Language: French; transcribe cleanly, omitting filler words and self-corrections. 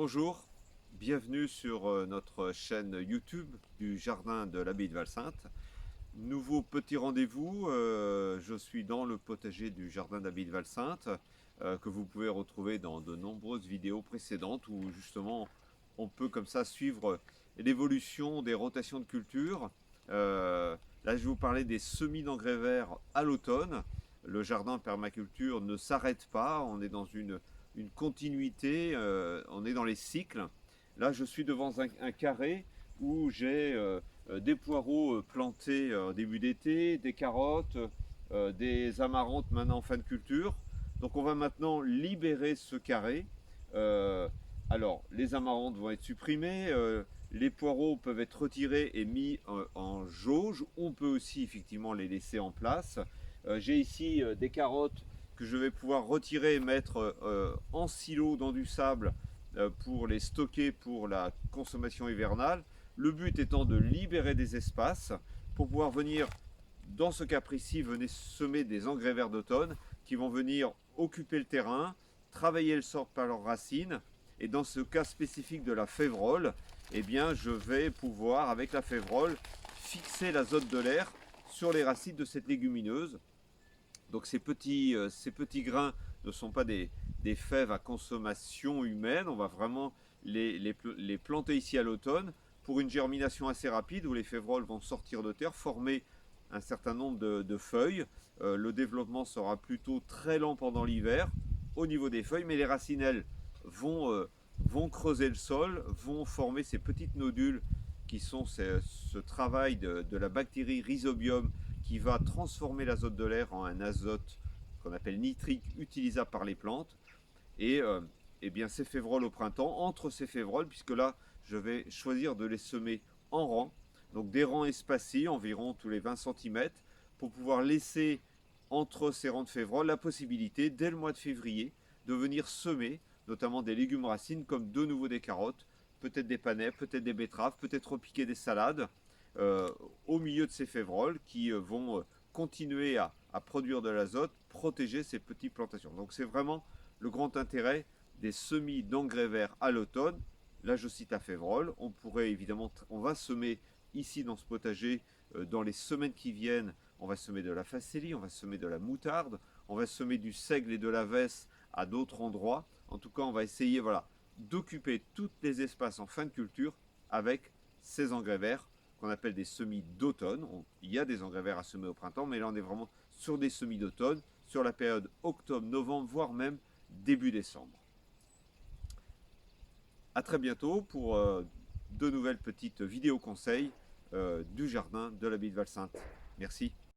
Bonjour, bienvenue sur notre chaîne YouTube du Jardin de l'Abbaye de Valsainte. Nouveau petit rendez-vous, je suis dans le potager du Jardin de l'Abbaye de Valsainte que vous pouvez retrouver dans de nombreuses vidéos précédentes où justement on peut comme ça suivre l'évolution des rotations de culture. Là je vais vous parler des semis d'engrais verts à l'automne. Le jardin permaculture ne s'arrête pas, on est dans une continuité, on est dans les cycles. Là, je suis devant un carré où j'ai des poireaux plantés en début d'été, des carottes, des amarantes maintenant en fin de culture. Donc on va maintenant libérer ce carré. Euh, alors, les amarantes vont être supprimées, les poireaux peuvent être retirés et mis en jauge. On peut aussi effectivement les laisser en place. J'ai ici des carottes que je vais pouvoir retirer et mettre en silo dans du sable pour les stocker pour la consommation hivernale. Le but étant de libérer des espaces pour pouvoir venir, dans ce cas précis, venir semer des engrais verts d'automne qui vont venir occuper le terrain, travailler le sol par leurs racines. Et dans ce cas spécifique de la févrole, eh bien, je vais pouvoir, avec la févrole, fixer l'azote de l'air sur les racines de cette légumineuse. Donc ces petits grains ne sont pas des fèves à consommation humaine. On va vraiment les planter ici à l'automne pour une germination assez rapide où les févroles vont sortir de terre, former un certain nombre de feuilles. Le développement sera plutôt très lent pendant l'hiver au niveau des feuilles, mais les racines, elles, vont creuser le sol, vont former ces petites nodules qui sont ce travail de la bactérie Rhizobium qui va transformer l'azote de l'air en un azote qu'on appelle nitrique utilisable par les plantes. Et eh bien ces févroles au printemps, entre ces févroles, puisque là je vais choisir de les semer en rang, donc des rangs espacés environ tous les 20 cm, pour pouvoir laisser entre ces rangs de févroles la possibilité dès le mois de février de venir semer notamment des légumes racines comme de nouveau des carottes, peut-être des panais, peut-être des betteraves, peut-être repiquer des salades euh, au milieu de ces févroles qui vont continuer à produire de l'azote, protéger ces petites plantations. Donc c'est vraiment le grand intérêt des semis d'engrais verts à l'automne. Là je cite la févrole, on pourrait évidemment, on va semer ici dans ce potager dans les semaines qui viennent, on va semer de la facélie, on va semer de la moutarde, on va semer du seigle et de la vesse à d'autres endroits. En tout cas, on va essayer voilà, d'occuper tous les espaces en fin de culture avec ces engrais verts qu'on appelle des semis d'automne. Il y a des engrais verts à semer au printemps, mais là on est vraiment sur des semis d'automne, sur la période octobre-novembre, voire même début décembre. A très bientôt pour de nouvelles petites vidéos conseils du jardin de l'Abbaye de Valsainte. Merci.